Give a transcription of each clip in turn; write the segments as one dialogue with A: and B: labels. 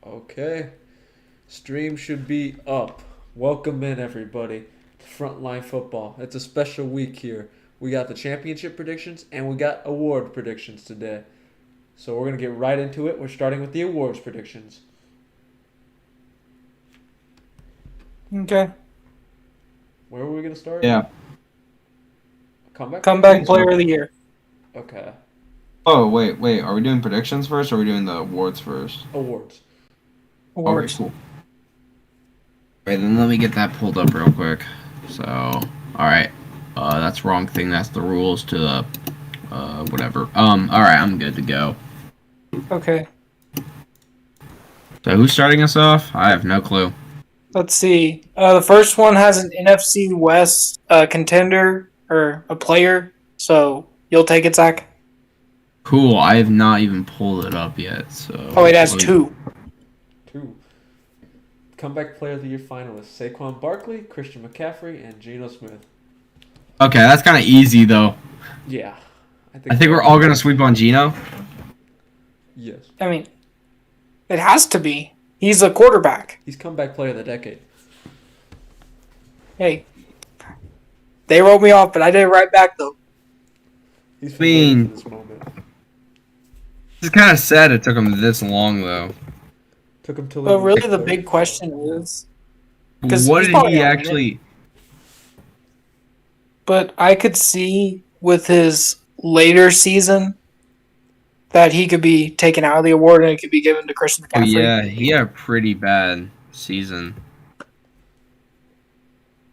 A: Okay. Stream should be up. Welcome in, everybody, to Frontline Football. It's a special week here. We got the championship predictions and we got award predictions today. So we're going to get right into it. We're starting with the awards predictions.
B: Okay.
A: Where were we going to start?
C: Yeah.
A: Comeback?
B: Comeback player of the year.
A: Okay.
C: Oh, wait. Are we doing predictions first or are we doing the awards first?
A: Awards.
C: Okay,
B: Awards.
C: cool. Wait, then let me get that pulled up real quick. So, alright. That's wrong thing. That's the rules to the, whatever. Alright, I'm good to go.
B: Okay.
C: So, who's starting us off? I have no clue.
B: Let's see. The first one has an NFC West contender or a player. So you'll take it, Zach?
C: Cool, I have not even pulled it up yet, so...
B: Oh, it has two.
A: Two. Comeback player of the year finalists: Saquon Barkley, Christian McCaffrey, and Geno Smith.
C: Okay, that's kind of easy, though.
A: Yeah.
C: I think we're all going to sweep on Geno.
A: Yes.
B: I mean, it has to be. He's a quarterback.
A: He's comeback player of the decade.
B: Hey. They wrote me off, but I did it right back, though.
A: He's been waiting for this moment.
C: It's kind of sad it took him this long, though.
A: Took him till.
B: But really, the big question is...
C: What did he actually...
B: But I could see with his later season that he could be taken out of the award and it could be given to Christian
C: Oh,
B: McCaffrey.
C: yeah, he had a pretty bad season.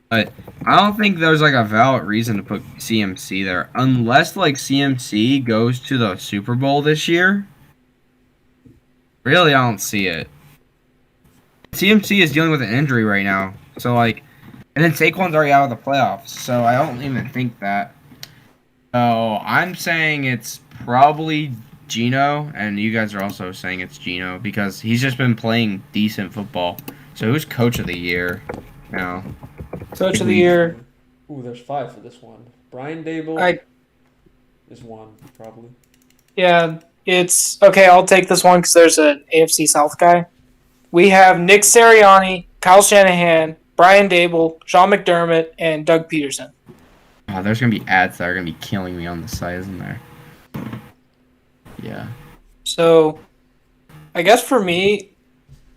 C: But I don't think there's like a valid reason to put CMC there. Unless like CMC goes to the Super Bowl this year. Really, I don't see it. CMC is dealing with an injury right now. So like, and then Saquon's already out of the playoffs. So I don't even think that. So I'm saying it's probably Geno, and you guys are also saying it's Geno because he's just been playing decent football. So who's coach of the year now?
B: Coach of the year.
A: Ooh, there's 5 for this one. Brian Dable is one, probably.
B: Yeah, it's... Okay, I'll take this one because there's an AFC South guy. We have Nick Sirianni, Kyle Shanahan, Brian Dable, Sean McDermott, and Doug Peterson.
C: Oh, there's going to be ads that are going to be killing me on the site, isn't there? Yeah.
B: So, I guess for me,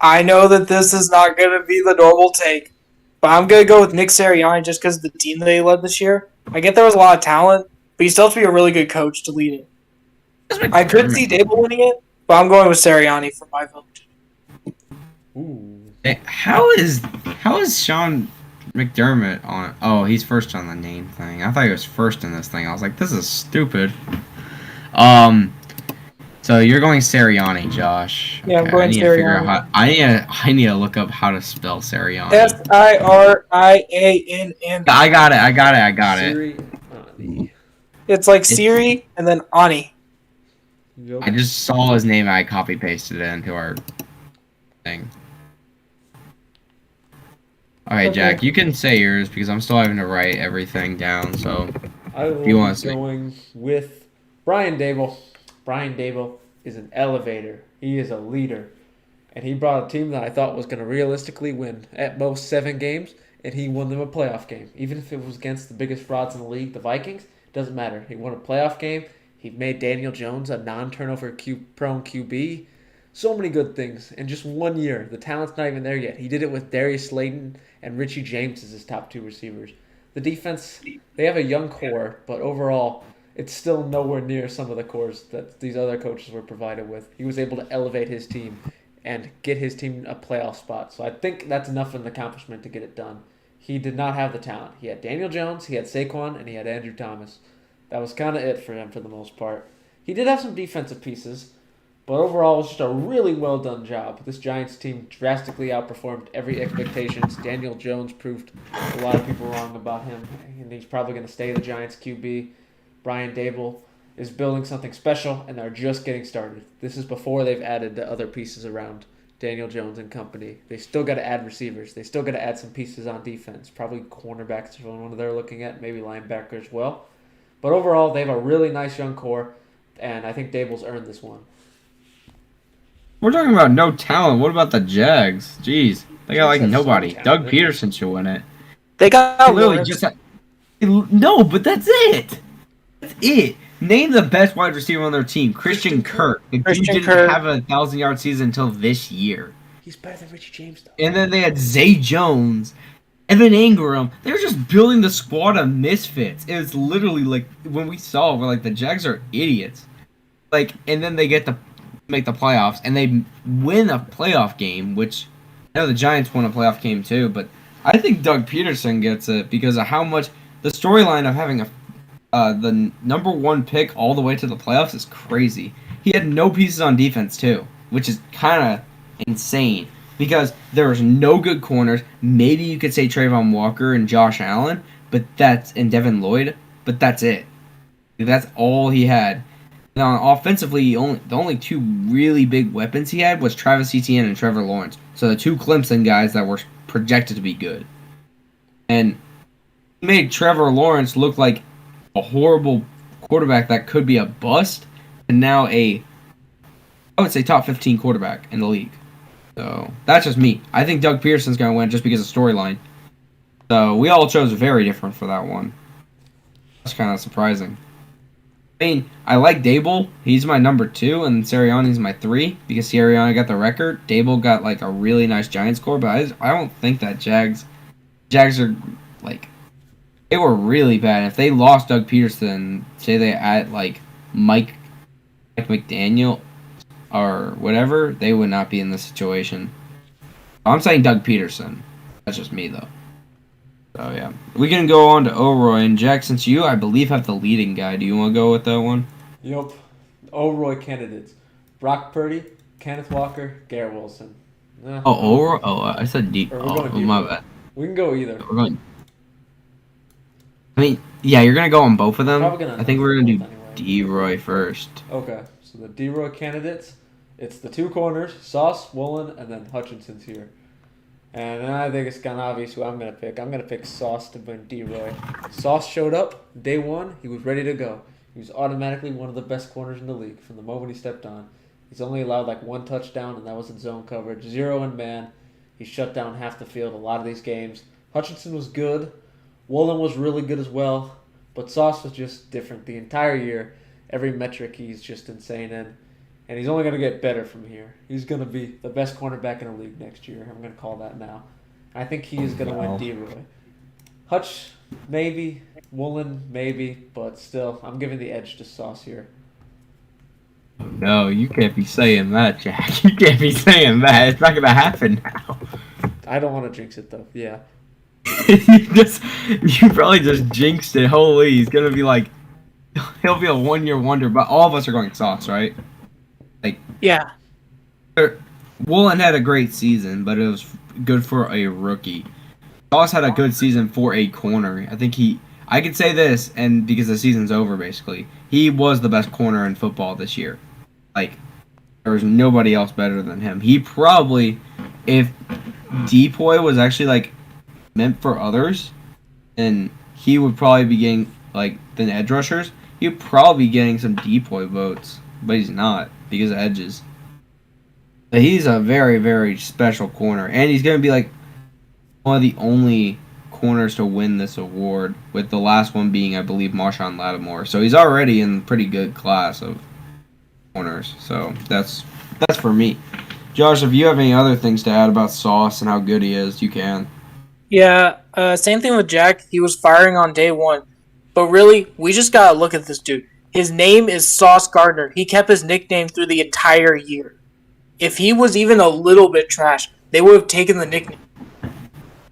B: I know that this is not going to be the normal take, but I'm going to go with Nick Sirianni just because of the team that he led this year. I get there was a lot of talent, but you still have to be a really good coach to lead it. I could see Dable winning it, but I'm going with Sirianni for my vote.
A: Ooh.
C: Hey, how is Sean McDermott on? Oh, he's first on the name thing. I thought he was first in this thing. I was like, this is stupid. So you're going Sirianni, Josh.
B: Yeah, I'm going Sirianni.
C: I need to look up how to spell Sirianni.
B: Siriann.
C: I got it.
A: Sirianni.
B: It's like Siri and then Ani.
A: Yep.
C: I just saw his name and I copy pasted it into our thing. Okay, Jack, you can say yours because I'm still having to write everything down. So
A: I will
C: you wanna
A: be
C: say?
A: going with Brian Dable. Brian Dable is an elevator. He is a leader. And he brought a team that I thought was going to realistically win at most 7 games, and he won them a playoff game. Even if it was against the biggest frauds in the league, the Vikings, doesn't matter. He won a playoff game. He made Daniel Jones a non-turnover prone QB. So many good things in just 1 year. The talent's not even there yet. He did it with Darius Slayton and Richie James as his top 2 receivers. The defense, they have a young core, but overall, it's still nowhere near some of the cores that these other coaches were provided with. He was able to elevate his team and get his team a playoff spot. So I think that's enough of an accomplishment to get it done. He did not have the talent. He had Daniel Jones, he had Saquon, and he had Andrew Thomas. That was kind of it for him for the most part. He did have some defensive pieces, but overall it was just a really well done job. This Giants team drastically outperformed every expectations. Daniel Jones proved a lot of people wrong about him, and he's probably going to stay the Giants QB. Brian Dable is building something special, and they're just getting started. This is before they've added the other pieces around Daniel Jones and company. They still got to add receivers. They still got to add some pieces on defense. Probably cornerbacks is one they're looking at, maybe linebacker as well. But overall, they have a really nice young core, and I think Dable's earned this one.
C: We're talking about no talent. What about the Jags? Jeez, they got like
A: Jags have some
C: nobody.
A: talent,
C: Doug
A: didn't
C: Peterson should win it.
B: They
C: He
B: got
C: literally
B: Lawrence.
C: no, but that's it. That's it. Name the best wide receiver on their team. Christian Kirk. The dude
B: Christian
C: didn't
B: Kirk.
C: have a 1,000-yard season until this year.
A: He's better than Richie James, though.
C: And then they had Zay Jones, Evan Ingram. They were just building the squad of misfits. It was literally like when we saw, we're like, the Jags are idiots. Like, and then they get to make the playoffs, and they win a playoff game, which I know the Giants won a playoff game too, but I think Doug Peterson gets it because of how much the storyline of having the number one pick all the way to the playoffs is crazy. He had no pieces on defense too, which is kind of insane because there was no good corners. Maybe you could say Trayvon Walker and Josh Allen, and Devin Lloyd, but that's it. That's all he had. Now, offensively, the only two really big weapons he had was Travis Etienne and Trevor Lawrence. So the two Clemson guys that were projected to be good. And he made Trevor Lawrence look like a horrible quarterback that could be a bust, and now I would say top 15 quarterback in the league. So that's just me. I think Doug Peterson's going to win just because of storyline. So we all chose very different for that one. That's kind of surprising. I mean, I like Dable. He's my number 2, and Sirianni's my 3 because Sirianni got the record. Dable got like a really nice Giants score, but I don't think that Jags are like they were really bad. If they lost Doug Peterson, say they add like Mike McDaniel or whatever, they would not be in this situation. I'm saying Doug Peterson. That's just me though. So yeah, we can go on to O'Roy and Jack. Since you, I believe, have the leading guy. Do you want to go with that one?
A: Yup. O'Roy candidates: Brock Purdy, Kenneth Walker, Garrett Wilson.
C: O'Roy. Oh, I said D.
A: Or we're
C: Oh,
A: going
C: my
A: D-Roy.
C: bad.
A: We can go either.
C: We're going. I mean, yeah, you're gonna go on both of them. I think we're gonna do D-Roy first.
A: Okay, so the D-Roy candidates, it's the two corners, Sauce, Woolen, and then Hutchinson's here. And I think it's kind of obvious who I'm going to pick. I'm going to pick Sauce to win D-Roy. Sauce showed up day one. He was ready to go. He was automatically one of the best corners in the league from the moment he stepped on. He's only allowed like one touchdown, and that was in zone coverage. 0 in man. He shut down half the field a lot of these games. Hutchinson was good. Woolen was really good as well. But Sauce was just different the entire year. Every metric he's just insane in. And he's only going to get better from here. He's going to be the best cornerback in the league next year. I'm going to call that now. I think he is going to win D-Roy. Hutch, maybe. Woolen, maybe. But still, I'm giving the edge to Sauce here.
C: No, you can't be saying that, Jack. You can't be saying that. It's not going to happen now.
A: I don't want to jinx it, though. Yeah.
C: you probably just jinxed it. Holy, he's going to be like, he'll be a one-year wonder. But all of us are going Sauce, right?
B: Yeah.
C: Woolen had a great season, but it was good for a rookie. Sauce had a good season for a corner. I could say this, and because the season's over, basically, he was the best corner in football this year. Like, there was nobody else better than him. He probably, if Depoy was actually, like, meant for others, then he would probably be getting, like, the edge rushers, he would probably be getting some Depoy votes, but he's not. Because of edges. But he's a very, very special corner. And he's going to be like one of the only corners to win this award, with the last one being, I believe, Marshawn Lattimore. So he's already in a pretty good class of corners. So that's for me. Josh, if you have any other things to add about Sauce and how good he is, you can.
B: Yeah, same thing with Jack. He was firing on day one. But really, we just got to look at this dude. His name is Sauce Gardner. He kept his nickname through the entire year. If he was even a little bit trash, they would have taken the nickname.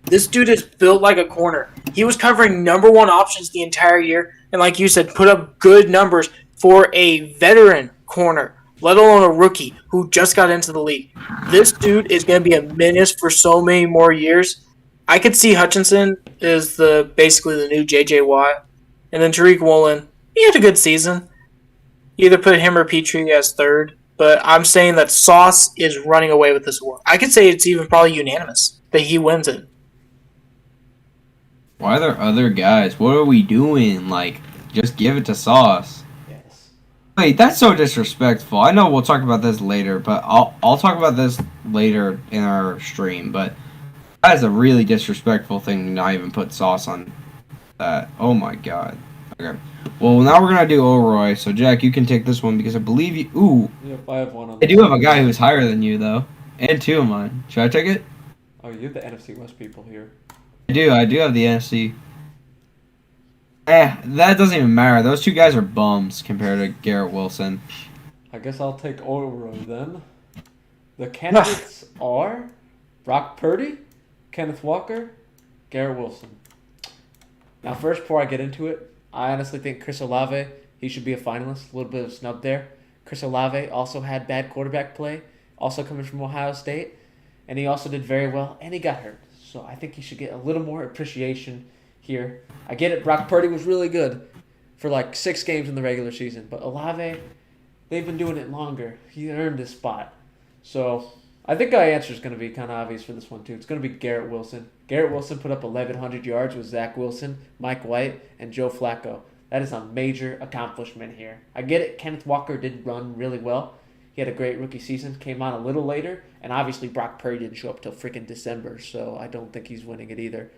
B: This dude is built like a corner. He was covering number one options the entire year, and like you said, put up good numbers for a veteran corner, let alone a rookie who just got into the league. This dude is going to be a menace for so many more years. I could see Hutchinson is basically the new J.J. Watt, and then Tariq Woolen. He had a good season. Either put him or Petrie as third, but I'm saying that Sauce is running away with this award. I could say it's even probably unanimous that he wins it.
C: Why are there other guys? What are we doing? Like, just give it to Sauce.
A: Yes.
C: Wait, that's so disrespectful. I know we'll talk about this later, but I'll talk about this later in our stream. But that is a really disrespectful thing to not even put sauce on that. Oh my god. Okay. Well, now we're gonna do O'Roy. So Jack, you can take this one because I believe you. Ooh,
A: Yep, I have one on
C: I do have a guy who's higher than you though, and two of mine. Should I take it?
A: Oh, you have the NFC West people here.
C: I do. I do have the NFC. That doesn't even matter. Those two guys are bums compared to Garrett Wilson.
A: I guess I'll take O'Roy then. The candidates are Brock Purdy, Kenneth Walker, Garrett Wilson. Now, first, before I get into it, I honestly think Chris Olave, he should be a finalist. A little bit of a snub there. Chris Olave also had bad quarterback play, also coming from Ohio State, and he also did very well, and he got hurt. So I think he should get a little more appreciation here. I get it, Brock Purdy was really good for like 6 games in the regular season, but Olave, they've been doing it longer. He earned his spot. So I think our answer is going to be kind of obvious for this one, too. It's going to be Garrett Wilson. Garrett Wilson put up 1,100 yards with Zach Wilson, Mike White, and Joe Flacco. That is a major accomplishment here. I get it. Kenneth Walker did run really well. He had a great rookie season, came on a little later, and obviously Brock Purdy didn't show up till freaking December, so I don't think he's winning it either.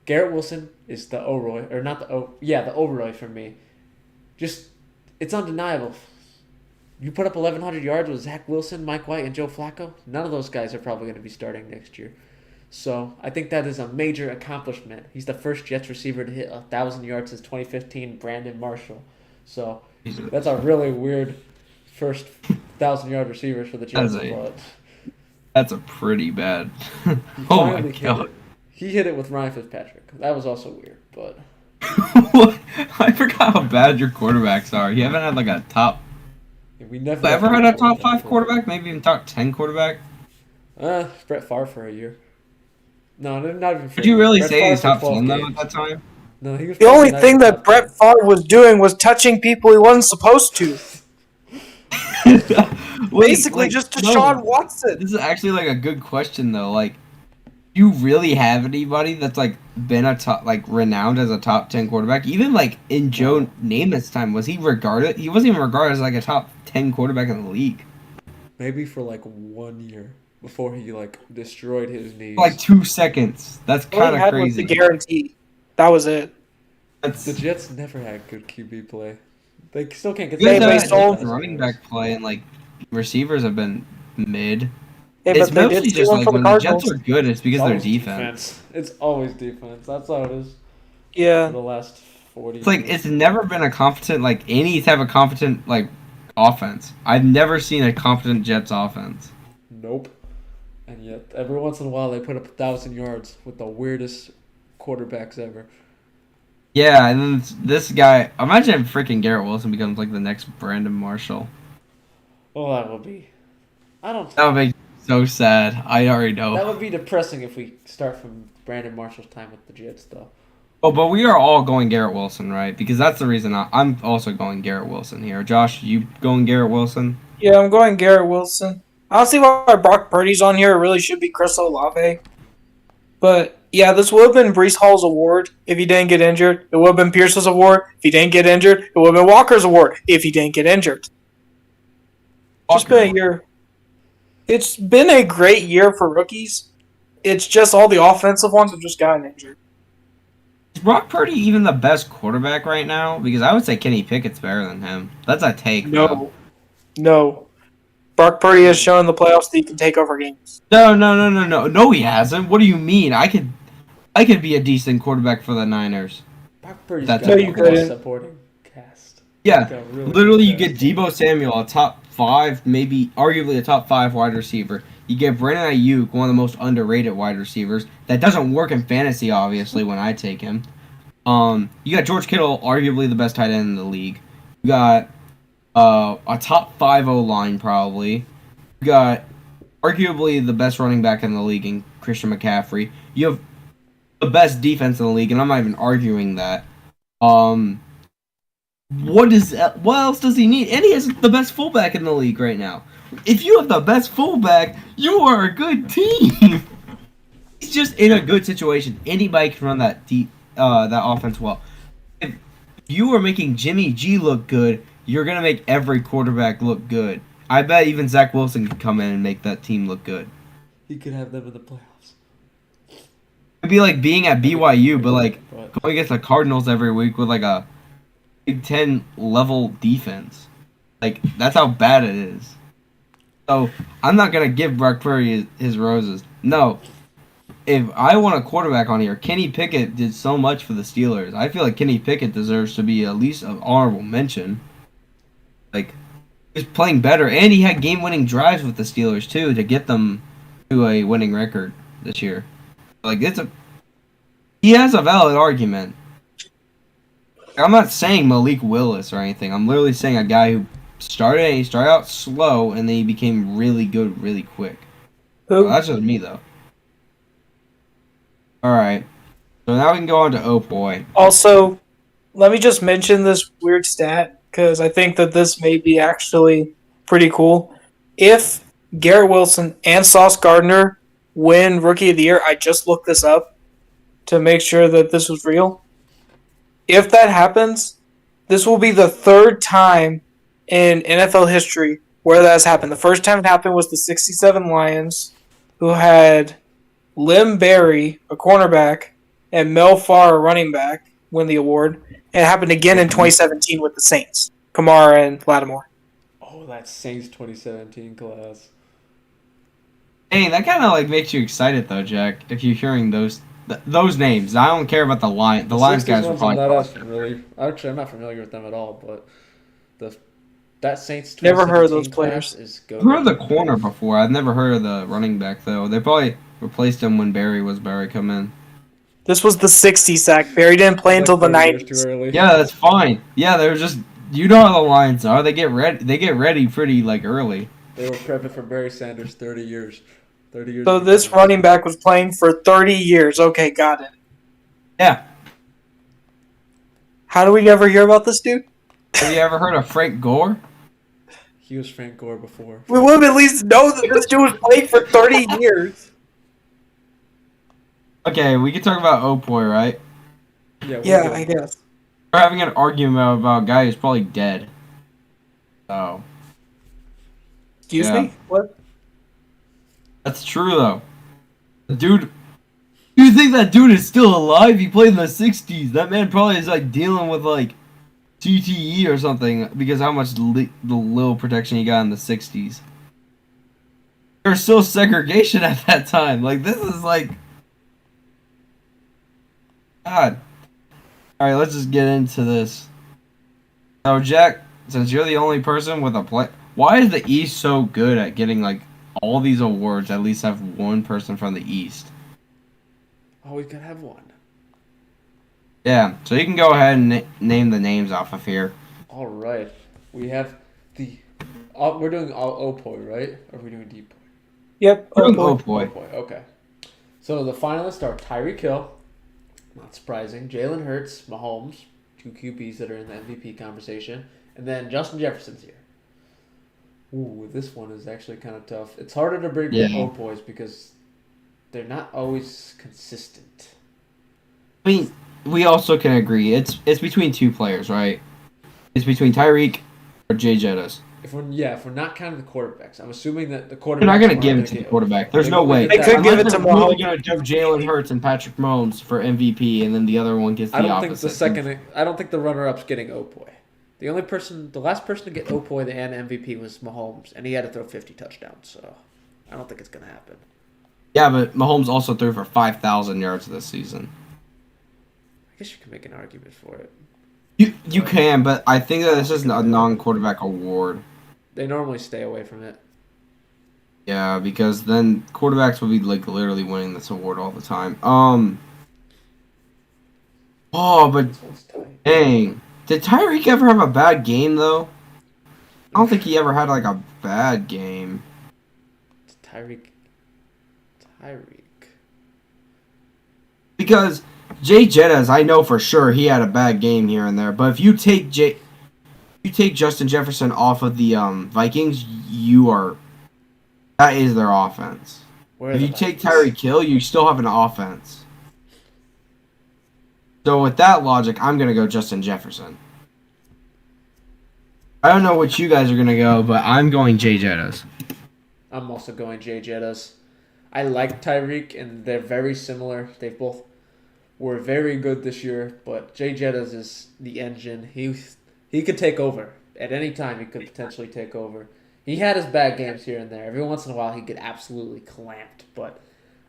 A: Garrett Wilson is the O'Roy, or not the O'Roy for me. Just, it's undeniable. You put up 1,100 yards with Zach Wilson, Mike White, and Joe Flacco. None of those guys are probably going to be starting next year. So I think that is a major accomplishment. He's the first Jets receiver to hit 1,000 yards since 2015, Brandon Marshall. So that's a really weird first 1,000-yard receiver for the Jets.
C: That's a pretty bad. Oh my god.
A: He hit it with Ryan Fitzpatrick. That was also weird, but
C: I forgot how bad your quarterbacks are. You haven't had like a top.
A: We never
C: ever had a top 5 quarterback, maybe even top 10 quarterback.
A: Brett Favre for a year. No, not even.
C: Would you really say he's top 10 though at that time?
A: No, he was.
B: The only thing that Brett Favre was doing was touching people he wasn't supposed to. Basically, just Deshaun Watson.
C: This is actually like a good question though. Like, do you really have anybody that's like been a top, like renowned as a top 10 quarterback? Even like in Joe Namath's time, was he regarded? He wasn't even regarded as like a top 10 quarterback in the league.
A: Maybe for like 1 year before he like destroyed his knees.
C: Like 2 seconds. That's kind of crazy.
B: The guarantee. That was it.
A: The Jets never had good QB play. They still can't get.
C: Running back play and like receivers have been mid.
B: Yeah,
C: it's
B: but
C: mostly just like when the Jets are good, it's because of their defense.
A: It's always defense. That's how it is.
B: Yeah.
A: For the last 40
C: It's like it's never been a competent, like any type of competent like offense. I've never seen a competent Jets offense.
A: Nope. And yet every once in a while they put up 1,000 yards with the weirdest quarterbacks ever.
C: Yeah, and then this guy, imagine if freaking Garrett Wilson becomes like the next Brandon Marshall.
A: Well, that would be. That
C: would make so sad. I already know.
A: That would be depressing if we start from Brandon Marshall's time with the Jets, though.
C: Oh, but we are all going Garrett Wilson, right? Because that's the reason I'm also going Garrett Wilson here. Josh, you going Garrett Wilson?
B: Yeah, I'm going Garrett Wilson. I don't see why Brock Purdy's on here. It really should be Chris Olave. But, yeah, this would have been Breece Hall's award if he didn't get injured. It would have been Pierce's award if he didn't get injured. It would have been Walker's award if he didn't get injured. Just been a year. It's been a great year for rookies. It's just all the offensive ones have just gotten injured.
C: Is Brock Purdy even the best quarterback right now? Because I would say Kenny Pickett's better than him. That's a take.
B: No. Brock Purdy has shown in the playoffs that he can take over games.
C: No, he hasn't. What do you mean? I could be a decent quarterback for the Niners.
A: Brock Purdy's got a supporting cast.
C: Yeah, literally you get Deebo Samuel, a top 5, maybe arguably a top 5 wide receiver. You get Brandon Ayuk, one of the most underrated wide receivers. That doesn't work in fantasy, obviously, when I take him. You got George Kittle, arguably the best tight end in the league. You got a top 5 O-line, probably. You got arguably the best running back in the league in Christian McCaffrey. You have the best defense in the league, and I'm not even arguing that. What else does he need? And he has the best fullback in the league right now. If you have the best fullback, you are a good team. He's just in a good situation. Anybody can run that offense well. If you are making Jimmy G look good, you're gonna make every quarterback look good. I bet even Zach Wilson could come in and make that team look good.
A: He could have them in the playoffs.
C: It'd be like being at BYU, but like
A: But
C: going against the Cardinals every week with like a Big Ten level defense. Like that's how bad it is. So I'm not gonna give Brock Purdy his roses. No, if I want a quarterback on here, Kenny Pickett did so much for the Steelers. I feel like Kenny Pickett deserves to be at least an honorable mention. Like he was playing better, and he had game-winning drives with the Steelers too to get them to a winning record this year. Like he has a valid argument. I'm not saying Malik Willis or anything. I'm literally saying a guy who started out slow and then he became really good really quick.
B: Who?
C: Well, that's just me though. All right. So now we can go on to Oh Boy.
B: Also, let me just mention this weird stat because I think that this may be actually pretty cool. If Garrett Wilson and Sauce Gardner win Rookie of the Year, I just looked this up to make sure that this was real. If that happens, this will be the third time in NFL history where that has happened. The first time it happened was the 67 Lions, who had Lim Berry, a cornerback, and Mel Farr, a running back, win the award. And it happened again in 2017 with the Saints, Kamara and Lattimore.
A: oh, that Saints 2017 class.
C: Hey, that kind of like makes you excited though, Jack. If you're hearing those names, I don't care about the Lions. The Lions guys were probably.
A: Actually, I'm not familiar with them at all. But that Saints
B: Never heard of those
A: 2017
B: players.
A: class is
C: I've heard of the corner before. I've never heard of the running back though. They probably replaced him when Barry come in.
B: This was the 60 sack. Barry didn't play until the 90s.
A: Too early.
C: Yeah, that's fine. Yeah, they're just you know how the Lions are. They get ready. They get ready pretty like early.
A: They were prepping for Barry Sanders 30 years. 30 years.
B: So this running back was playing for 30 years. Okay, got it.
C: Yeah.
B: How do we never hear about this dude?
C: Have you ever heard of Frank Gore?
A: He was Frank Gore before.
B: We would at least know that this dude was playing for 30 years.
C: Okay, we can talk about Opoy, right?
A: Yeah,
B: Yeah, I guess.
C: We're having an argument about a guy who's probably dead. Oh.
B: Excuse
C: Yeah.
B: me? What?
C: That's true, though. The dude... You think that dude is still alive? He played in the 60s. That man probably is, like, dealing with, like, CTE or something because how much the little protection he got in the 60s. There's still segregation at that time. Like, this is, like... God. Alright, let's just get into this. So, Jack, since you're the only person with a play... Why is the East so good at getting, like, all these awards? At least have one person from the East.
A: Oh, we could have one.
C: Yeah, so you can go ahead and name the names off of here.
A: All right. We have the... we're doing Opoy, right? Or are we doing Deep?
B: Yep.
C: Oh boy.
A: Opoy, okay. So the finalists are Tyreek Hill. Not surprising. Jalen Hurts, Mahomes. Two QBs that are in the MVP conversation. And then Justin Jefferson's here. Ooh, this one is actually kind of tough. It's harder to bring Opoys because they're not always consistent.
C: I mean, we also can agree it's between two players, right? It's between Tyreek or Jay Jettas.
A: If we're not counting the quarterbacks, I'm assuming that the quarterbacks.
C: They're not going to give it to the quarterback. There's no way.
B: They could give it to
C: Mahomes.
B: Mahomes.
C: They're going to give Jalen Hurts and Patrick Mahomes for MVP, and then the other one gets the opposite.
A: I don't think the runner-up's getting Opoy. The last person to get Opoy and MVP was Mahomes, and he had to throw 50 touchdowns. So I don't think it's going to happen.
C: Yeah, but Mahomes also threw for 5,000 yards this season.
A: I guess you can make an argument for it.
C: You can, but I think that this is a non-quarterback award.
A: They normally stay away from it.
C: Yeah, because then quarterbacks will be like literally winning this award all the time. Oh, but
A: This one's tight.
C: dang, did Tyreek ever have a bad game though? I don't think he ever had like a bad game.
A: It's Tyreek.
C: Because Jay Jettas, I know for sure he had a bad game here and there. But if you take Justin Jefferson off of the Vikings, that is their offense. If you take Tyreek Hill, you still have an offense. So with that logic, I'm gonna go Justin Jefferson. I don't know what you guys are gonna go, but I'm going Jay Jettas.
A: I'm also going Jay Jettas. I like Tyreek, and they're very similar. They both were very good this year, but Jay Jettas is the engine. He could take over at any time. He could potentially take over. He had his bad games here and there. Every once in a while, he get absolutely clamped, but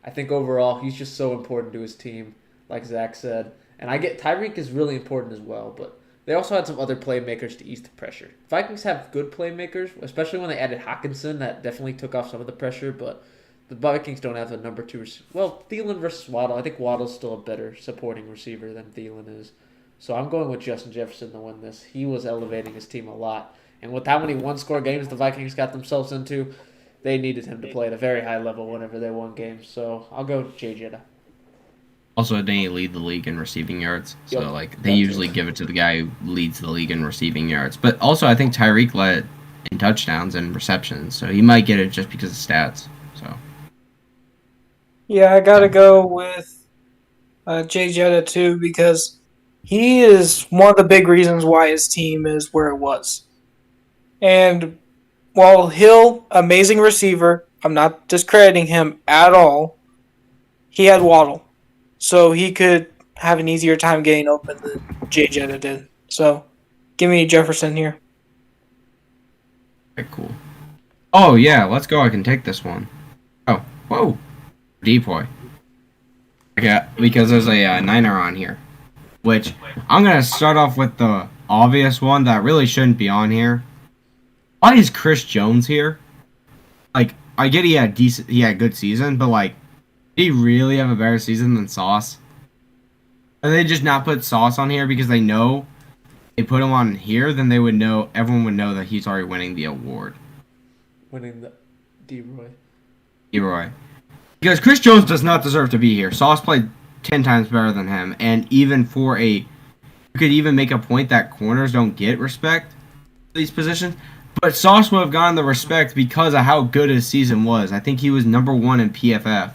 A: I think overall he's just so important to his team, like Zach said. And I get Tyreek is really important as well, but they also had some other playmakers to ease the pressure. Vikings have good playmakers, especially when they added Hawkinson. That definitely took off some of the pressure, but the Vikings don't have a number two. Well, Thielen versus Waddle. I think Waddle's still a better supporting receiver than Thielen is. So I'm going with Justin Jefferson to win this. He was elevating his team a lot. And with how many one-score games the Vikings got themselves into, they needed him to play at a very high level whenever they won games. So I'll go Jay Jetta.
C: Also, didn't he lead the league in receiving yards? So,
A: Yep,
C: like, they
A: that's
C: usually
A: it.
C: give it to the guy who leads the league in receiving yards. But also, I think Tyreek led in touchdowns and receptions, so he might get it just because of stats. So,
B: Yeah, I gotta go with Jay Jetta too because he is one of the big reasons why his team is where it was. And while Hill, amazing receiver, I'm not discrediting him at all. He had Waddle, so he could have an easier time getting open than Jay Jetta did. So, give me Jefferson here.
C: okay, cool. Oh, yeah, let's go. I can take this one. Oh, whoa. Depoy. Okay, because there's a Niner on here. Which, I'm going to start off with the obvious one that really shouldn't be on here. Why is Chris Jones here? Like, I get he had a good season, but like, did he really have a better season than Sauce? And they just not put Sauce on here because they know they put him on here, then everyone would know that he's already winning the award.
A: Winning the D-Roy.
C: Leroy. Because Chris Jones does not deserve to be here. Sauce played 10 times better than him, and even you could even make a point that corners don't get respect for these positions. But Sauce would have gotten the respect because of how good his season was. I think he was number 1 in PFF.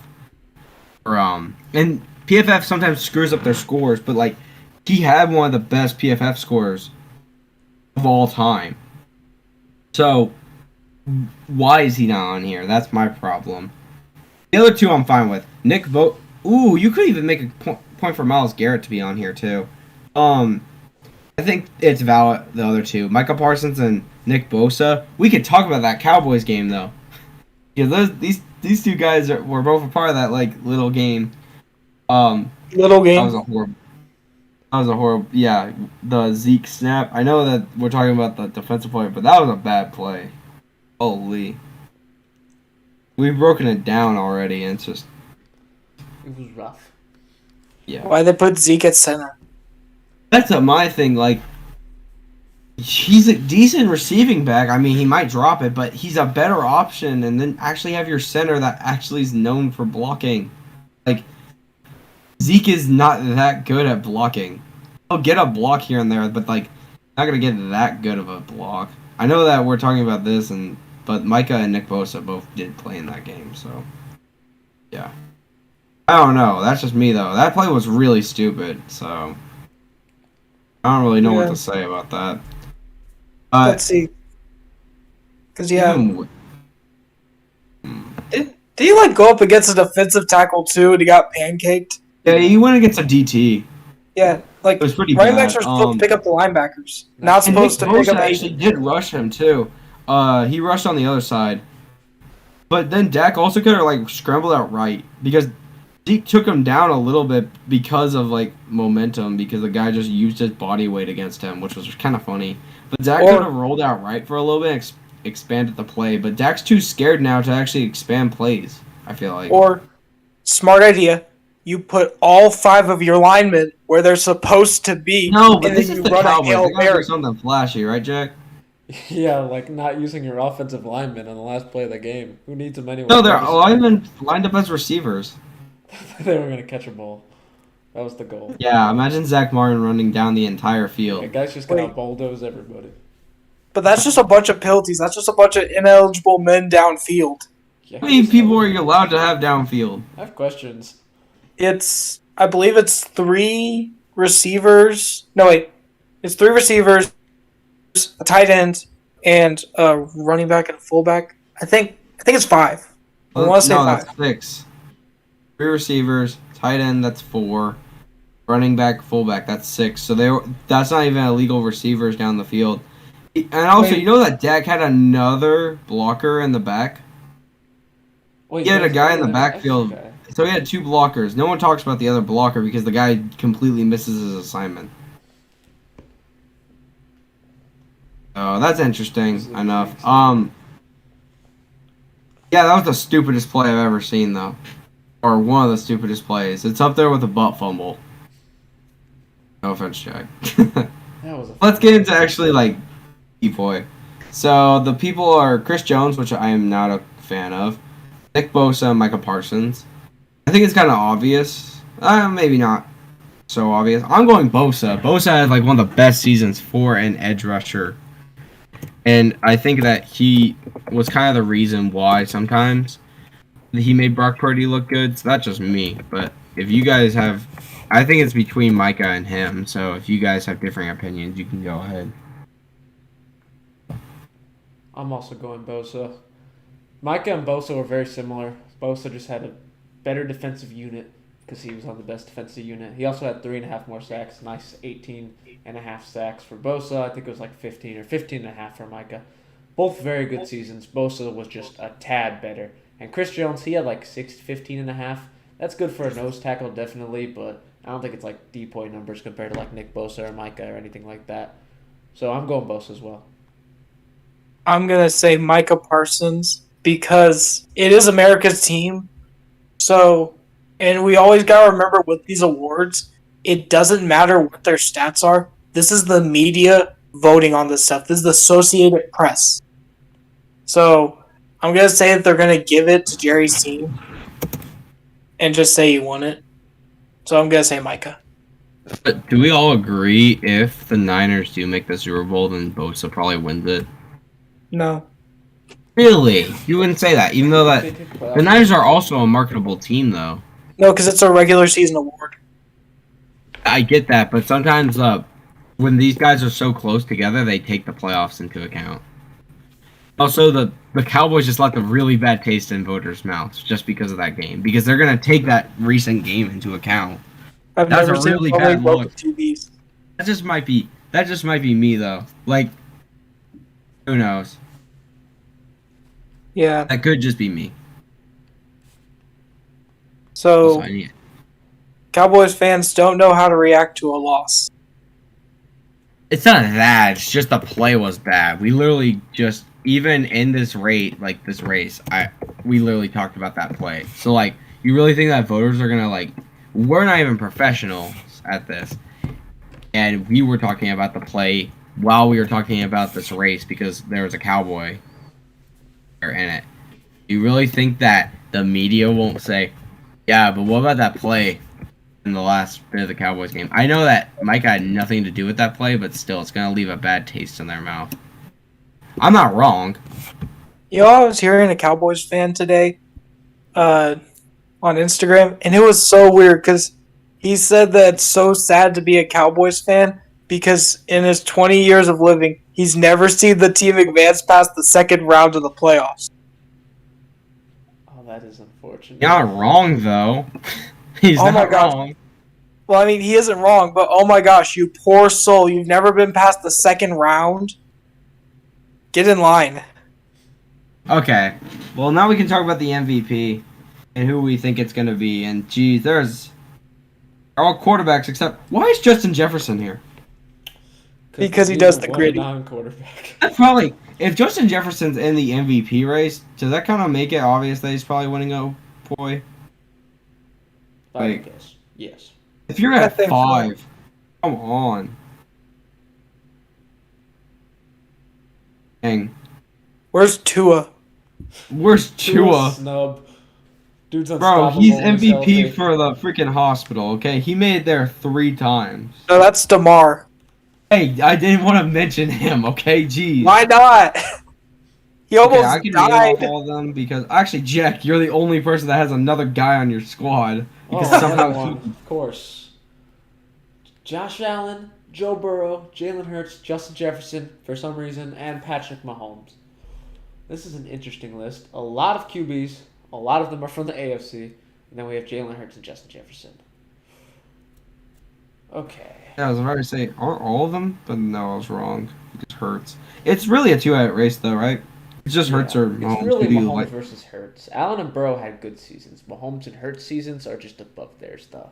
C: And PFF sometimes screws up their scores, but like he had one of the best PFF scores of all time. So why is he not on here? That's my problem. The other two I'm fine with. Ooh, you could even make a point for Myles Garrett to be on here too. I think it's valid, the other two. Micah Parsons and Nick Bosa. We could talk about that Cowboys game, though. Yeah, these two guys were both a part of that, like, little game.
B: Little
C: That
B: game.
C: was a horrible, yeah, the Zeke snap. I know that we're talking about the defensive play, but that was a bad play. Holy. We've broken it down already, and it's just,
A: It was rough.
C: yeah.
B: Why they put Zeke at center?
C: That's my thing, like, he's a decent receiving back. I mean, he might drop it, but he's a better option, and then actually have your center that actually is known for blocking. Like, Zeke is not that good at blocking. He'll get a block here and there, but, like, not going to get that good of a block. I know that we're talking about this, but Micah and Nick Bosa both did play in that game, so, yeah. I don't know. That's just me, though. That play was really stupid, so I don't really know what
B: Yeah.
C: to say about that.
B: Let's see. Because, yeah.
C: Even
B: Did he, like, go up against a defensive tackle, too, and he got pancaked?
C: yeah, he went against a DT.
B: Yeah. Like,
C: It was pretty
B: running
C: bad.
B: backs are supposed to pick up the linebackers.
A: And
B: Not
C: And Nick
B: supposed to pick
C: Bosa
B: up
C: actually did rush him too. He rushed on the other side, but then Dak also could have like scrambled out right because Zeke took him down a little bit because of like momentum because the guy just used his body weight against him, which was kind of funny. But Dak
B: Or-
C: could have rolled out right for a little bit, expanded the play. But Dak's too scared now to actually expand plays. I feel like.
B: Or, smart idea, you put all 5 of your linemen where they're supposed to be,
C: No, but
B: and
C: this
B: then
C: is
B: you
C: the
B: run a
C: Cowboys.
B: Hail
C: They gotta do
B: Mary.
C: something flashy, right, Jack?
A: Yeah, like not using your offensive lineman on the last play of the game. Who needs them anyway?
C: No, they're linemen lined up as receivers.
A: They were gonna catch a ball. That was the goal.
C: Yeah, imagine Zach Martin running down the entire
A: The
C: field.
A: guy's just gonna
B: Wait.
A: bulldoze everybody.
B: But that's just a bunch of penalties. That's just a bunch of ineligible men downfield.
A: Yeah,
C: How many people are you allowed to have downfield?
A: I have questions.
B: I believe it's 3 receivers. No, wait. It's 3 receivers a tight end, and a running back and a fullback. I think it's 5. I want to say
C: No,
B: 5.
C: that's 6. 3 receivers, tight end, that's 4. Running back, fullback, that's 6. So that's not even illegal receivers down the field. And also,
B: Wait.
C: you know that Dak had another blocker in the back?
A: Wait,
C: He had a
A: there's
C: guy in the
A: an
C: backfield.
A: extra guy.
C: So he had 2 blockers. No one talks about the other blocker because the guy completely misses his assignment. Oh, that's interesting enough. Yeah, that was the stupidest play I've ever seen, though. Or one of the stupidest plays. It's up there with a butt fumble. No offense, Jack.
A: That was a
C: Let's get into actually, like, boy. So, the people are Chris Jones, which I am not a fan of. Nick Bosa and Micah Parsons. I think it's kind of obvious. Maybe not so obvious. I'm going Bosa. Bosa had, like, one of the best seasons for an edge rusher. And I think that he was kind of the reason why sometimes he made Brock Purdy look good. So that's just me. But if you guys have... I think it's between Micah and him. So if you guys have differing opinions, you can go ahead.
A: I'm also going Bosa. Micah and Bosa were very similar. Bosa just had a better defensive unit because he was on the best defensive unit. He also had 3.5 more sacks. Nice 18.5 sacks for Bosa. I think it was like 15 or 15.5 for Micah. Both very good seasons. Bosa was just a tad better. And Chris Jones, he had like 15.5. That's good for a nose tackle, definitely, but I don't think it's like DPOY numbers compared to like Nick Bosa or Micah or anything like that. So I'm going Bosa as well.
B: I'm going to say Micah Parsons because it is America's team. So, and we always got to remember with these awards, it doesn't matter what their stats are. This is the media voting on this stuff. This is the Associated Press. So, I'm going to say that they're going to give it to Jerry's team and just say he won it. So, I'm going to say Micah.
C: But do we all agree if the Niners do make the Super Bowl, then Bosa probably wins it?
B: No.
C: Really? You wouldn't say that, even though that the Niners are also a marketable team, though.
B: No, because it's a regular season award.
C: I get that, but sometimes when these guys are so close together, they take the playoffs into account. Also, the Cowboys just left a really bad taste in voters' mouths just because of that game, because they're going to take that recent game into account.
B: I've
C: That's
B: never
C: a
B: seen
C: really
B: somebody
C: bad
B: vote
C: look.
B: with 2 Bs.
C: That just might be me, though. Like, who knows?
B: Yeah.
C: That could just be me.
B: So,
C: Also,
B: Cowboys fans don't know how to react to a loss.
C: it's not that. It's just the play was bad. We literally just, even in this race, we literally talked about that play. So, like, you really think that voters are gonna, like, we're not even professionals at this. And we were talking about the play while we were talking about this race because there was a Cowboy in it. You really think that the media won't say, yeah, but what about that play in the last bit of the Cowboys game? I know that Mike had nothing to do with that play, but still, it's going to leave a bad taste in their mouth. I'm not wrong.
B: You know, I was hearing a Cowboys fan today on Instagram, and it was so weird because he said that it's so sad to be a Cowboys fan because in his 20 years of living, he's never seen the team advance past the second round of the playoffs.
A: Oh, that is unfortunate.
C: You're not wrong, though. He's
B: Oh my
C: not
B: gosh.
C: wrong.
B: Well, I mean, he isn't wrong, but oh my gosh, you poor soul. You've never been past the second round? Get in line.
C: Okay. Well, now we can talk about the MVP and who we think it's going to be. And, geez, they're all quarterbacks except... Why is Justin Jefferson here?
B: Because he does the gritty.
A: Non-quarterback.
C: That's probably... If Justin Jefferson's in the MVP race, does that kind of make it obvious that he's probably winning a boy?
A: I guess. Yes.
C: If you're
B: I
C: at
B: think
C: 5, come on. Dang.
B: Where's Tua?
C: Where's Tua?
A: Snub. Dude's
C: Bro,
A: unstoppable.
C: he's
A: when
C: MVP
A: healthy.
C: for the freaking hospital, okay? He made it there 3 times.
B: No, that's DeMar.
C: Hey, I didn't want to mention him, okay? Jeez.
B: Why not? He almost
C: Okay, I can name off
B: died.
C: all of them because... Actually, Jack, you're the only person that has another guy on your squad. Because
A: Oh,
C: somehow
A: another one, of course. Josh Allen, Joe Burrow, Jalen Hurts, Justin Jefferson, for some reason, and Patrick Mahomes. This is an interesting list. A lot of QBs. A lot of them are from the AFC. And then we have Jalen Hurts and Justin Jefferson. Okay.
C: Yeah, I was about to say, aren't all of them? But no, I was wrong. It just Hurts. It's really a two-out race, though, right? It's just Hurts or Mahomes.
A: It's really
C: Who do you
A: Mahomes
C: like?
A: versus Hurts. Allen and Burrow had good seasons. Mahomes and Hurts seasons are just above theirs, though.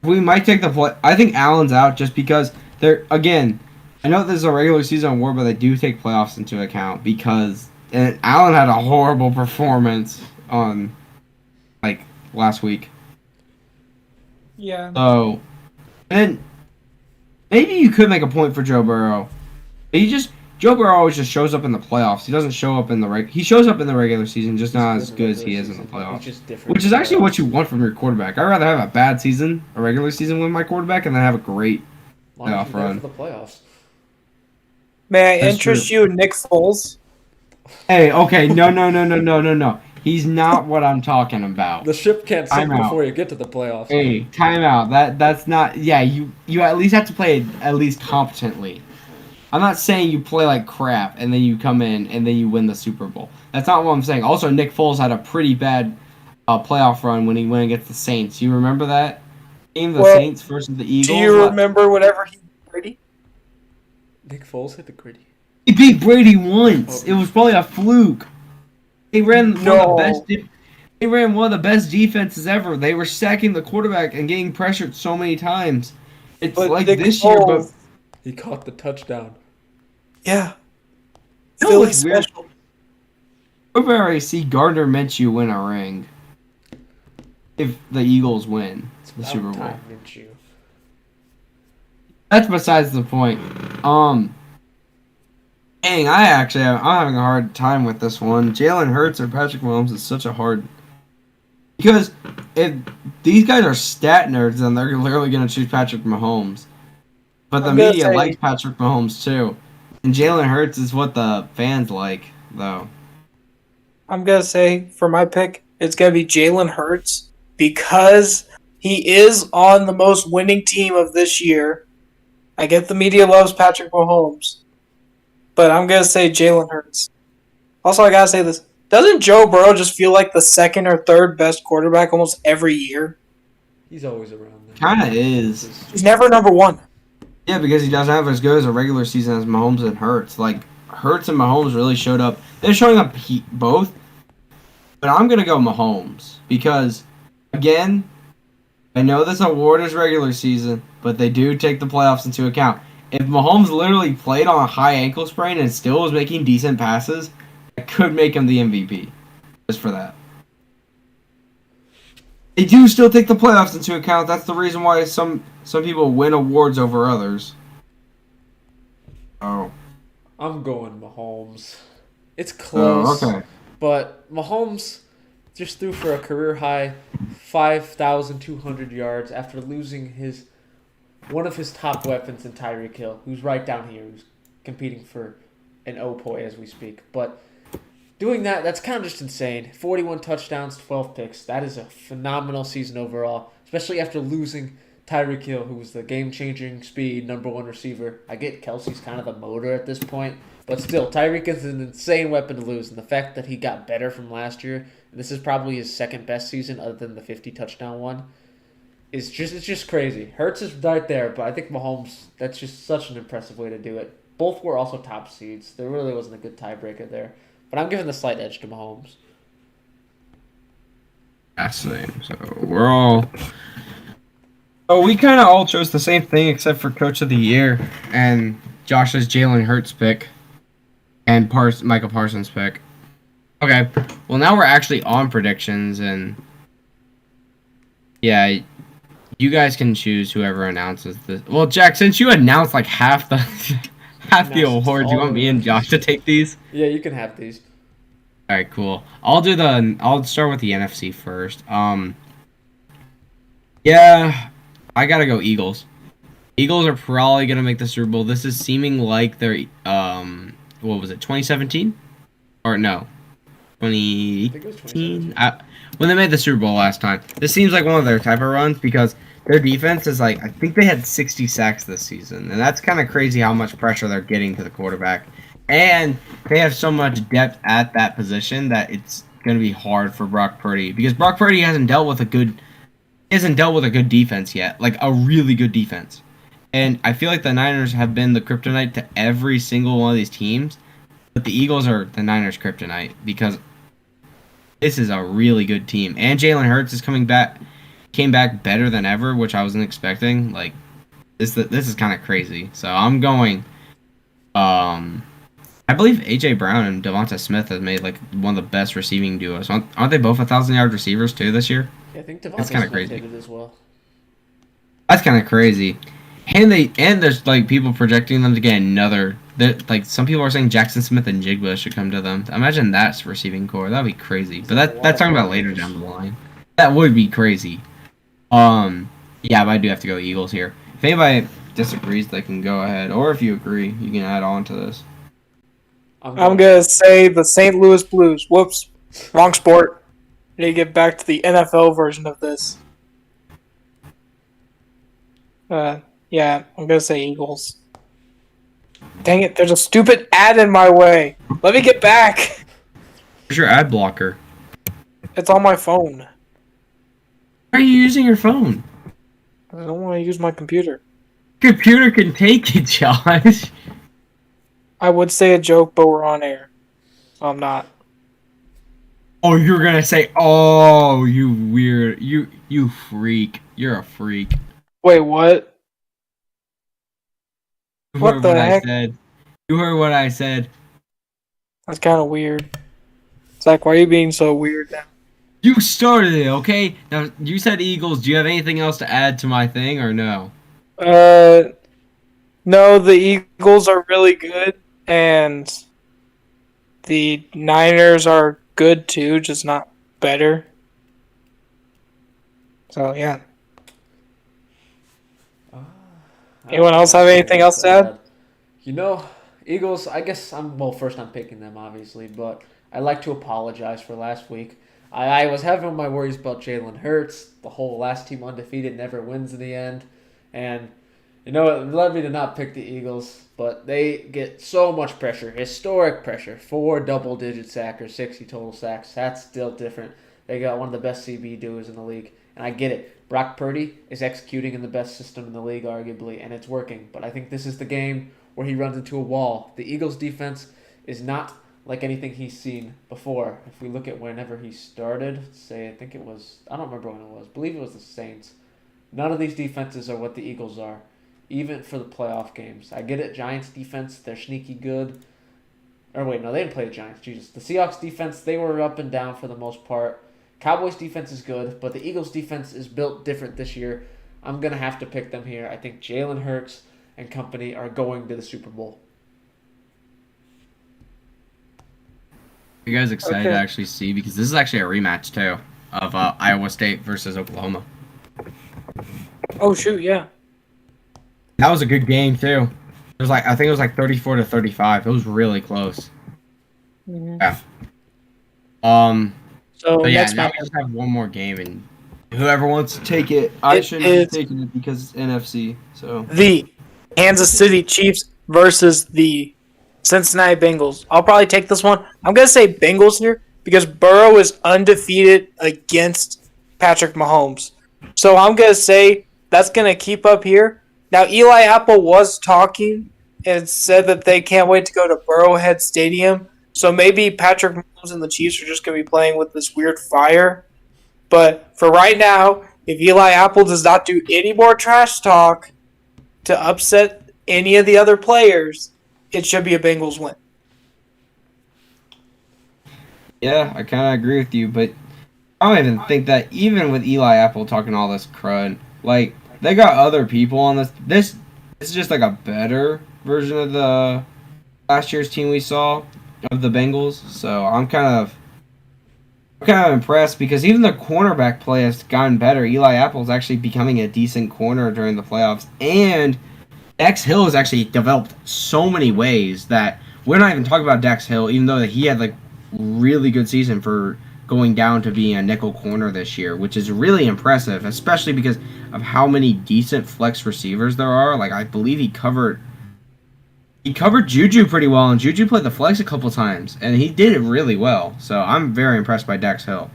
C: We might take the play. I think Allen's out just because they're, again, I know this is a regular season award, but they do take playoffs into account because and Allen had a horrible performance on, like, last week.
B: Yeah.
C: So, and maybe you could make a point for Joe Burrow. Joe Burrow always just shows up in the playoffs. He doesn't show up in the he shows up in the regular season, just not as good as he is in the playoffs. Which is actually what you want from your quarterback. I'd rather have a bad season, a regular season with my quarterback, and then have a great playoff run.
A: For the playoffs.
B: May I
C: That's
B: interest
C: true.
B: you in Nick Foles?
C: Hey, okay, no. He's not what I'm talking about.
A: The ship can't sink
C: Time out.
A: before you get to the playoffs.
C: Hey, time out. That's not. Yeah, you at least have to play at least competently. I'm not saying you play like crap and then you come in and then you win the Super Bowl. That's not what I'm saying. Also, Nick Foles had a pretty bad playoff run when he went against the Saints. You remember that game, the Saints versus the Eagles?
B: Do you remember whatever he did, Brady?
A: Nick Foles hit the gritty.
C: He beat Brady once. It was probably a fluke. He ran one of the best. They ran one of the best defenses ever. They were sacking the quarterback and getting pressured so many times. It's
B: But
C: like
B: Nick
C: this year, but
A: He caught the touchdown.
B: yeah.
C: No,
B: Philly
C: it's weird.
B: special.
C: over I see Gardner Minshew win a ring. If the Eagles win the Super Bowl. That's besides the point. Dang, I'm having a hard time with this one. Jalen Hurts or Patrick Mahomes is such a hard. Because if these guys are stat nerds, then they're literally going to choose Patrick Mahomes. But the media likes Patrick Mahomes too. And Jalen Hurts is what the fans like, though.
B: I'm going to say, for my pick, it's going to be Jalen Hurts because he is on the most winning team of this year. I get the media loves Patrick Mahomes, but I'm going to say Jalen Hurts. Also, I got to say this. Doesn't Joe Burrow just feel like the second or third best quarterback almost every year?
A: He's always around there.
C: Kind of is.
B: He's never number one.
C: Yeah, because he doesn't have as good as a regular season as Mahomes and Hurts. Like, Hurts and Mahomes really showed up. They're showing up both. But I'm going to go Mahomes. Because, again, I know this award is regular season, but they do take the playoffs into account. If Mahomes literally played on a high ankle sprain and still was making decent passes, I could make him the MVP. Just for that. They do still take the playoffs into account. That's the reason why some people win awards over others. Oh.
A: I'm going Mahomes. It's close.
C: Oh, okay.
A: But Mahomes just threw for a career high 5,200 yards after losing one of his top weapons in Tyreek Hill, who's right down here, who's competing for an OPOY as we speak. But doing that's kind of just insane. 41 touchdowns, 12 picks. That is a phenomenal season overall, especially after losing Tyreek Hill, who was the game-changing speed number one receiver. I get Kelsey's kind of the motor at this point, but still, Tyreek is an insane weapon to lose. And the fact that he got better from last year, and this is probably his second best season other than the 50-touchdown one, it's just crazy. Hurts is right there, but I think Mahomes, that's just such an impressive way to do it. Both were also top seeds. There really wasn't a good tiebreaker there. But I'm giving the slight edge to Mahomes.
C: Fascinating. So we're all. Oh, we kind of all chose the same thing except for Coach of the Year and Josh's Jalen Hurts pick and Michael Parsons pick. Okay, well now we're actually on predictions and yeah, you guys can choose whoever announces this. Well, Jack, since you announced like half the awards, you want me and Josh to take these?
A: Yeah, you can have these.
C: All right, cool. I'll start with the NFC first. Yeah, I gotta go Eagles. Eagles are probably gonna make the Super Bowl. This is seeming like they're what was it, 2017? Or no, 2018? When they made the Super Bowl last time. This seems like one of their type of runs because their defense is like, I think they had 60 sacks this season, and that's kind of crazy how much pressure they're getting to the quarterback. And they have so much depth at that position that it's going to be hard for Brock Purdy because Brock Purdy hasn't dealt with a good defense yet, like a really good defense. And I feel like the Niners have been the kryptonite to every single one of these teams, but the Eagles are the Niners' kryptonite because this is a really good team. And Jalen Hurts is came back better than ever, which I wasn't expecting. Like this is kind of crazy. So I'm going. I believe A.J. Brown and Devonta Smith have made like one of the best receiving duos. Aren't they both 1,000-yard receivers too this year?
A: Yeah, I think Devonta
C: That's kind of
A: Smith
C: crazy.
A: did it as well.
C: That's kind of crazy. And there's like people projecting them to get another. Like some people are saying Jackson Smith and Jigba should come to them. Imagine that's receiving core. That'd be crazy. But that's talking about later down the line. That would be crazy. Yeah, but I do have to go Eagles here. If anybody disagrees, they can go ahead. Or if you agree, you can add on to this.
B: I'm gonna say the St. Louis Blues. Whoops, wrong sport. I need to get back to the NFL version of this. Yeah, I'm gonna say Eagles. Dang it, there's a stupid ad in my way. Let me get back.
C: Where's your ad blocker?
B: It's on my phone.
C: Why are you using your phone?
B: I don't want to use my computer.
C: Computer can take it, Josh.
B: I would say a joke, but we're on air. So I'm not.
C: Oh, you're gonna say, "Oh, you weird, you freak, you're a freak."
B: Wait, what?
C: You
B: What
C: heard
B: the
C: what
B: heck?
C: I said. You heard what I said.
B: That's kind of weird. Zach, why are you being so weird now?
C: You started it, okay? Now you said Eagles. Do you have anything else to add to my thing or no?
B: No, the Eagles are really good, and the Niners are good too, just not better. So, yeah. Anyone else have anything else to add?
A: You know, Eagles, I guess first I'm picking them, obviously, but I'd like to apologize for last week. I was having my worries about Jalen Hurts. The whole last team undefeated never wins in the end. And, you know, it led me to not pick the Eagles, but they get so much pressure, historic pressure. 4 double-digit sackers, 60 total sacks. That's still different. They got one of the best CB duos in the league. And I get it. Brock Purdy is executing in the best system in the league, arguably, and it's working. But I think this is the game where he runs into a wall. The Eagles' defense is not like anything he's seen before. If we look at whenever he started, I don't remember when it was. I believe it was the Saints. None of these defenses are what the Eagles are, even for the playoff games. I get it, Giants defense, they're sneaky good. Or wait, no, they didn't play the Giants. Jesus. The Seahawks defense, they were up and down for the most part. Cowboys defense is good, but the Eagles defense is built different this year. I'm going to have to pick them here. I think Jalen Hurts and company are going to the Super Bowl.
C: You guys excited to actually see? Because this is actually a rematch, too, of Iowa State versus Oklahoma.
B: Oh, shoot, yeah.
C: That was a good game, too. I think it was like 34-35. It was really close.
B: Mm-hmm.
C: Yeah.
B: So
C: But yeah,
B: next
C: now
B: match.
C: we just have one more game, and whoever wants to take it, I shouldn't be taking it because it's NFC. So
B: The Kansas City Chiefs versus the Cincinnati Bengals. I'll probably take this one. I'm going to say Bengals here because Burrow is undefeated against Patrick Mahomes. So I'm going to say that's going to keep up here. Now, Eli Apple was talking and said that they can't wait to go to Burrowhead Stadium. So maybe Patrick Mahomes and the Chiefs are just going to be playing with this weird fire. But for right now, if Eli Apple does not do any more trash talk to upset any of the other players, it should be a Bengals win.
C: yeah, I kind of agree with you, but I don't even think that even with Eli Apple talking all this crud, like they got other people on this. This is just like a better version of the last year's team we saw of the Bengals. So I'm kind of impressed because even the cornerback play has gotten better. Eli Apple is actually becoming a decent corner during the playoffs, and Dax Hill has actually developed so many ways that we're not even talking about Dax Hill, even though he had like really good season for going down to being a nickel corner this year, which is really impressive, especially because of how many decent flex receivers there are. Like I believe he covered Juju pretty well, and Juju played the flex a couple times, and he did it really well. So I'm very impressed by Dax Hill.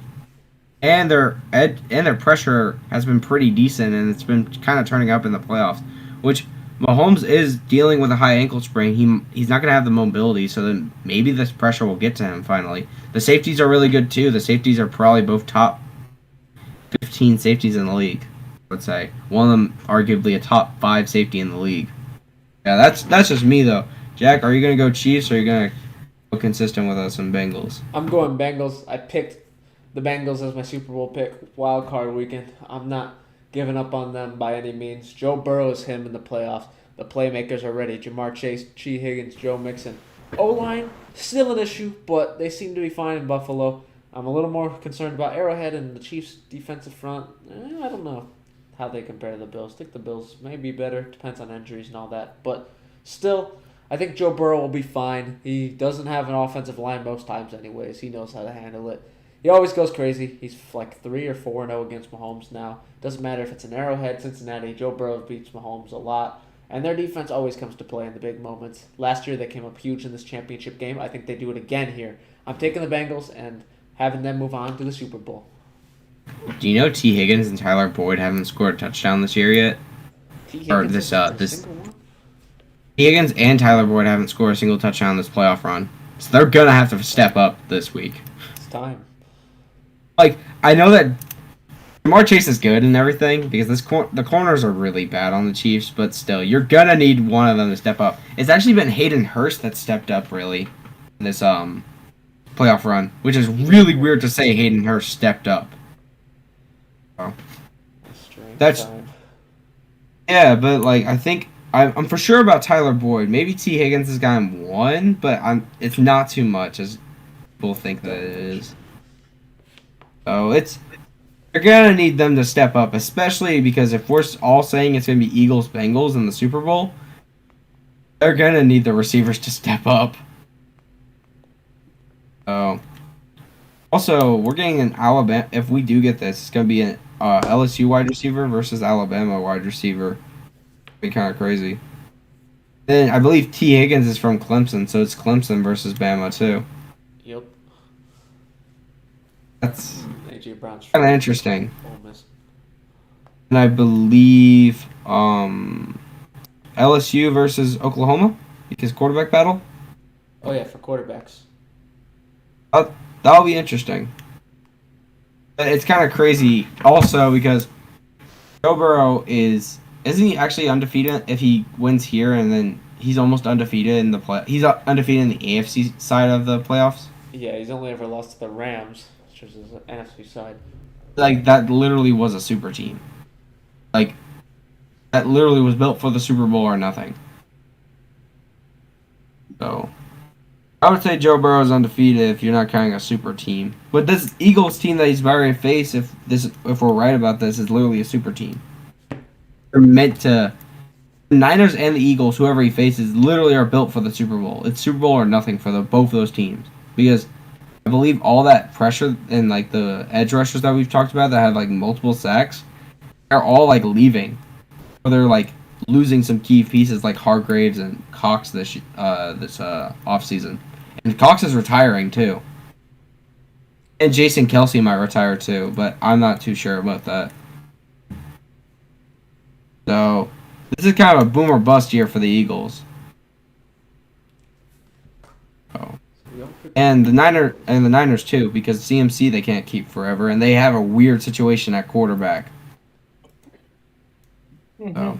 C: And their pressure has been pretty decent, and it's been kind of turning up in the playoffs, which Mahomes is dealing with a high ankle sprain. He's not going to have the mobility, so then maybe this pressure will get to him finally. The safeties are really good too. The safeties are probably both top 15 safeties in the league, I would say. One of them arguably a top 5 safety in the league. Yeah, that's just me though. Jack, are you going to go Chiefs or are you going to go consistent with us in Bengals?
A: I'm going Bengals. I picked the Bengals as my Super Bowl pick wild card weekend. I'm not giving up on them by any means. Joe Burrow is him in the playoffs. The playmakers are ready. Jamar Chase, Chi Higgins, Joe Mixon. O-line, still an issue, but they seem to be fine in Buffalo. I'm a little more concerned about Arrowhead and the Chiefs' defensive front. I don't know how they compare to the Bills. I think the Bills may be better. Depends on injuries and all that. But still, I think Joe Burrow will be fine. He doesn't have an offensive line most times anyways. He knows how to handle it. He always goes crazy. He's like 3 or 4-0 against Mahomes now. Doesn't matter if it's an Arrowhead, Cincinnati. Joe Burrow beats Mahomes a lot. And their defense always comes to play in the big moments. Last year they came up huge in this championship game. I think they do it again here. I'm taking the Bengals and having them move on to the Super Bowl.
C: Do you know T. Higgins and Tyler Boyd haven't scored a touchdown this year yet?
A: T.
C: Or
A: Higgins
C: this T. Higgins and Tyler Boyd haven't scored a single touchdown this playoff run. So they're going to have to step up this week.
A: It's time.
C: Like, I know that Jamar Chase is good and everything because the corners are really bad on the Chiefs, but still, you're going to need one of them to step up. It's actually been Hayden Hurst that stepped up, really, in this playoff run, which is really weird to say Hayden Hurst stepped up. Oh. That's
A: time.
C: Yeah, but like I think I'm for sure about Tyler Boyd. Maybe T. Higgins has gotten 1, but it's not too much as people think that it is. So they're gonna need them to step up, especially because if we're all saying it's gonna be Eagles Bengals in the Super Bowl, they're gonna need the receivers to step up. So also we're getting an Alabama. If we do get this, it's gonna be an LSU wide receiver versus Alabama wide receiver. Be kind of crazy. Then I believe T. Higgins is from Clemson, so it's Clemson versus Bama too.
A: Yep.
C: That's
A: A.J. Brown's
C: kind of interesting.
A: Ole Miss.
C: And I believe LSU versus Oklahoma because quarterback battle.
A: Oh yeah, for quarterbacks.
C: That'll be interesting. But it's kind of crazy also because Joe Burrow isn't he actually undefeated if he wins here and then he's almost undefeated in the he's undefeated in the AFC side of the playoffs?
A: Yeah, he's only ever lost to the Rams, which is the NFC side.
C: Like that literally was a super team. Like that literally was built for the Super Bowl or nothing. So I would say Joe Burrow is undefeated if you're not counting a super team. But this Eagles team that he's about to face, if we're right about this, is literally a super team. They're meant to. The Niners and the Eagles, whoever he faces, literally are built for the Super Bowl. It's Super Bowl or nothing for both those teams because I believe all that pressure and like the edge rushers that we've talked about that have like multiple sacks, they're all like leaving, or they're like losing some key pieces like Hargraves and Cox this offseason. And Cox is retiring too. And Jason Kelsey might retire too, but I'm not too sure about that. So this is kind of a boom or bust year for the Eagles. Oh. And the Niners too, because CMC they can't keep forever, and they have a weird situation at quarterback. So.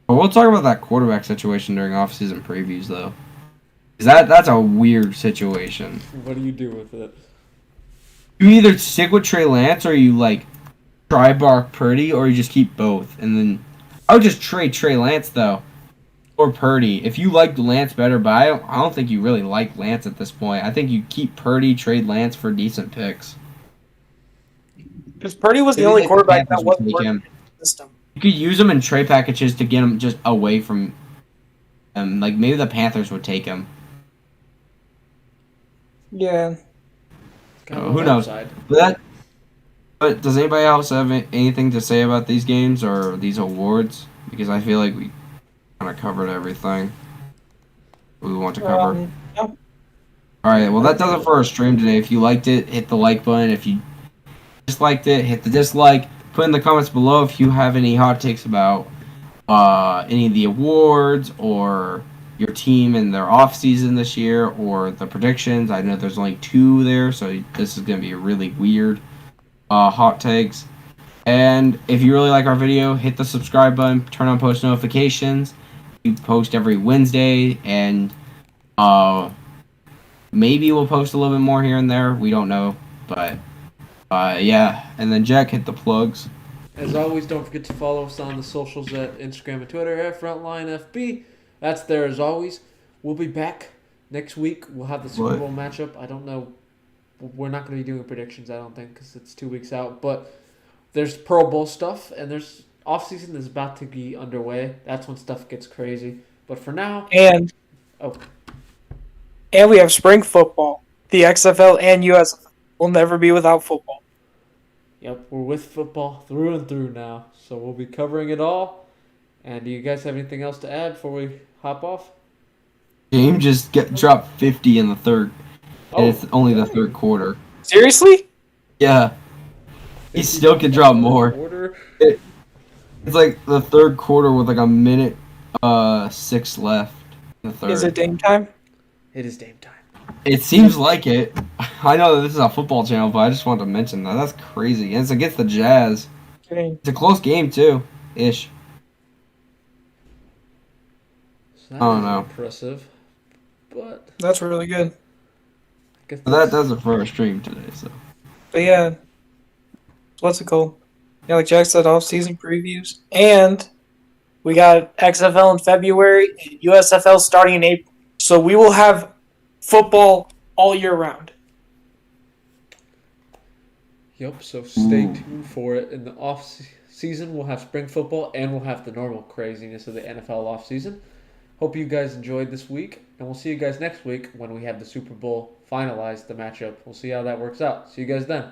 C: But we'll talk about that quarterback situation during off-season previews, though. That's a weird situation.
A: What do you do with it?
C: You either stick with Trey Lance or you, like, try Brock Purdy, or you just keep both. And then I would just trade Trey Lance, though, or Purdy. If you like Lance better, but I don't think you really like Lance at this point. I think you keep Purdy, trade Lance for decent picks.
B: Because Purdy was the only quarterback that wasn't working in the system.
C: You could use him in trade packages to get him just away from like maybe the Panthers would take him.
B: Yeah.
A: Got a
C: Who
A: little
C: knows?
A: upside.
C: But does anybody else have anything to say about these games or these awards? Because I feel like we kind of covered everything we want to cover.
B: Yeah.
C: All right, well that does it for our stream today. If you liked it, hit the like button. If you disliked it, hit the dislike. Put in the comments below if you have any hot takes about any of the awards or your team and their off season this year or the predictions. I know there's only 2 there, so this is gonna be a really weird hot takes. And if you really like our video, hit the subscribe button, turn on post notifications. We post every Wednesday, and maybe we'll post a little bit more here and there. We don't know, but yeah. And then Jack, hit the plugs.
A: As always, don't forget to follow us on the socials at Instagram and Twitter at Frontline FB. That's there as always. We'll be back next week. We'll have the Super Bowl matchup. I don't know. We're not going to be doing predictions, I don't think, because it's 2 weeks out. But there's Pro Bowl stuff, and there's off-season is about to be underway. That's when stuff gets crazy. But for now...
B: And we have spring football. The XFL and USFL will never be without football.
A: Yep, we're with football through and through now. So we'll be covering it all. And do you guys have anything else to add before we hop off?
C: James just dropped 50 in the third. And it's only the third quarter.
B: Seriously?
C: Yeah. He still could drop more. It's like the third quarter with like a minute 6 left in the third.
B: Is it Dame time?
A: It is Dame time.
C: It seems like it. I know that this is a football channel, but I just wanted to mention that. That's crazy. And it's against the Jazz.
B: Okay.
C: It's a close game, too. Ish.
A: So
C: I don't know.
A: Impressive. But
B: That's really good.
C: But that does it for our stream today, so.
B: But yeah, what's it called? Yeah, like Jack said, off-season previews. And we got XFL in February and USFL starting in April. So we will have football all year round.
A: Yep, so stay tuned for it. In the off-season, we'll have spring football, and we'll have the normal craziness of the NFL off-season. Hope you guys enjoyed this week, and we'll see you guys next week when we have the Super Bowl finalized, the matchup. We'll see how that works out. See you guys then.